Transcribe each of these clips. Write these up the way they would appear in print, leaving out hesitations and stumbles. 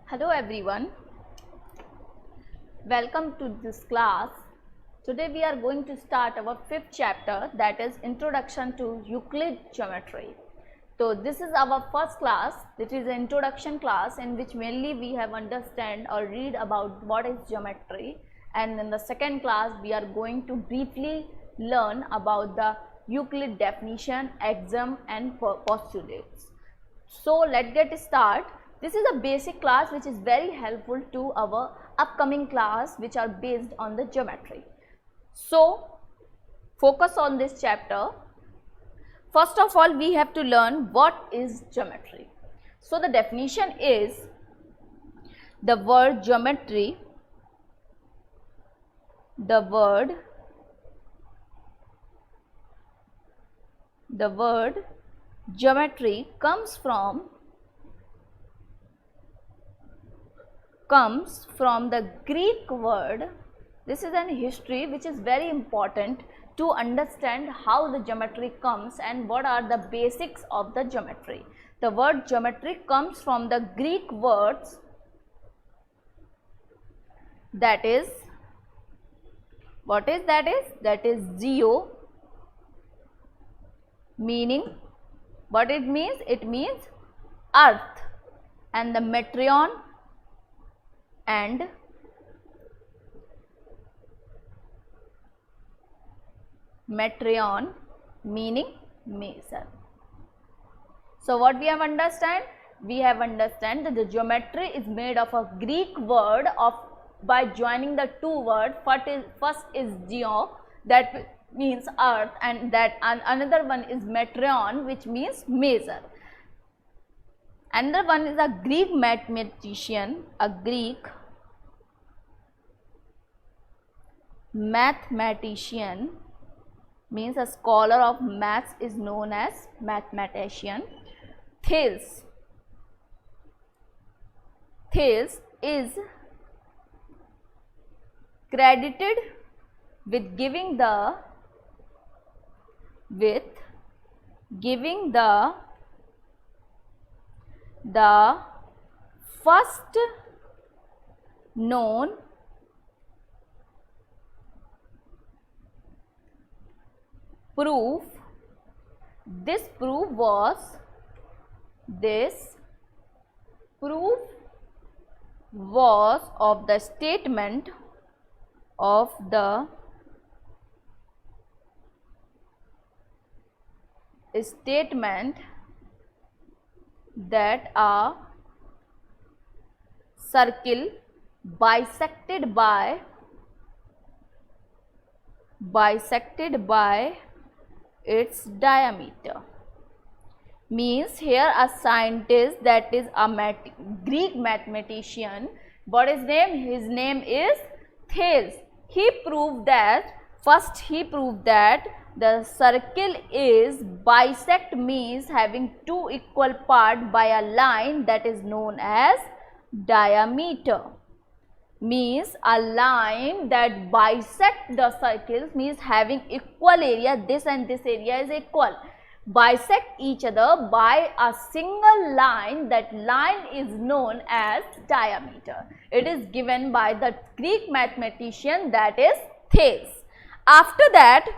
Hello everyone, welcome to this class. Today we are going to start our fifth chapter, that is Introduction to Euclid Geometry. So this is our first class. It is an introduction class in which mainly we have understand or read about what is geometry, and in the second class we are going to briefly learn about the Euclid definition, axiom and postulates. So let's get started. This is a basic class which is very helpful to our upcoming class which are based on the geometry. So focus on this chapter. First of all, we have to learn what is geometry. So the definition is the word geometry, the word geometry comes from the Greek word. This is an history which is very important to understand how the geometry comes and what are the basics of the geometry. The word geometry comes from the Greek words, that is, what is that is? That is geo, meaning, what it means? It means earth, and the metron, and metron meaning measure. So what we have understand? We have understand that the geometry is made of a Greek word of by joining the two words. First is geo, that means earth, and another one is metron, which means measure. Another one is a Greek mathematician, means a scholar of maths is known as mathematician. Thales is credited with giving the first known proof. This proof was of the statement that a circle bisected by its diameter. Means here a scientist, that is a Greek mathematician. What is name? His name is Thales. He proved that the circle is bisect, means having two equal parts by a line that is known as diameter. Means a line that bisect the circles, means having equal area, this and this area is equal, bisect each other by a single line. That line is known as diameter. It is given by the Greek mathematician, that is Thales. After that,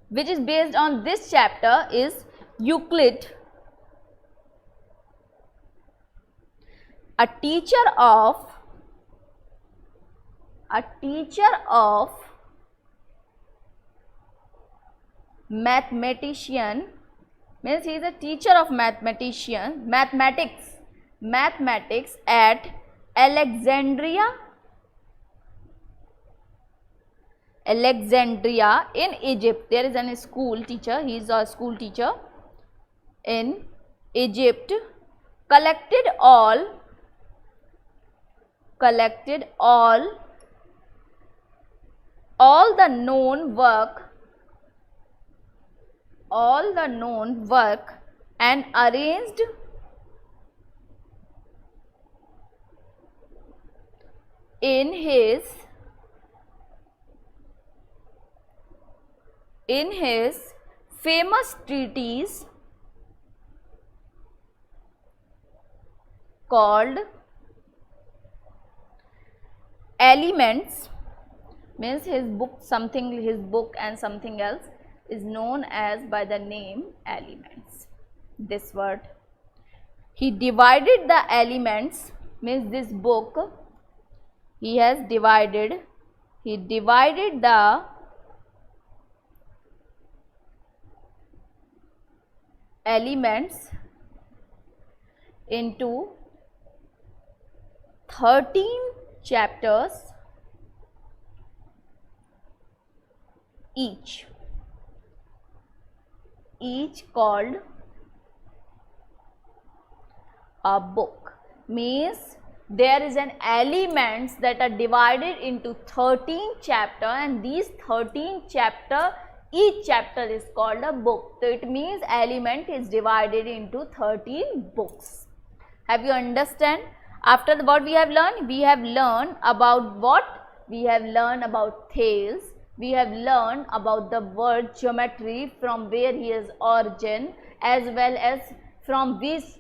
which is based on this chapter, is Euclid, a teacher of mathematician, means he is a teacher of mathematics at Alexandria in Egypt. There is a school teacher, he is a school teacher in Egypt. Collected all the known work and arranged in his famous treatise called elements, means his book and something else is known as by the name elements. This word, he divided the elements, means this book he divided the elements into 13 chapters each called a book. Means there is an elements that are divided into 13 chapter, and these 13 chapter, each chapter is called a book. So it means element is divided into 13 books. Have you understand? After what we have learned? We have learned about what? We have learned about Thales. We have learned about the word geometry, from where he is origin, as well as from these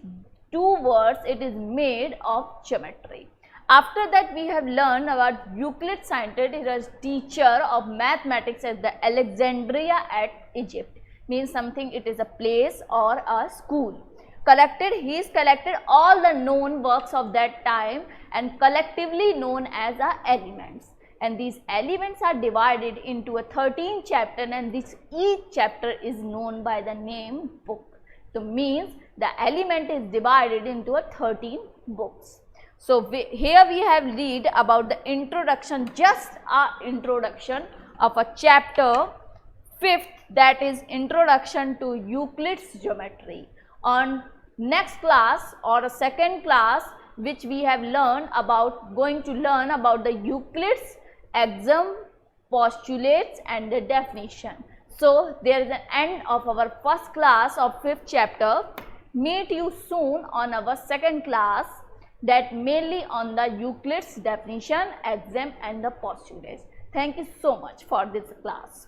two words it is made of geometry. After that we have learned about Euclid, scientist, he was teacher of mathematics at the Alexandria at Egypt. Means something, it is a place or a school. He is collected all the known works of that time and collectively known as elements. And these elements are divided into a 13 chapter, and each chapter is known by the name book. So means the element is divided into a 13 books. So here we have read about the introduction, just a introduction of a chapter 5th, that is introduction to Euclid's geometry. On next class or a second class, which we have learned about, going to learn about the Euclid's axiom, postulates and the definition. So there is an end of our first class of 5th chapter. Meet you soon on our second class, that mainly on the Euclid's definition, axiom and the postulates. Thank you so much for this class.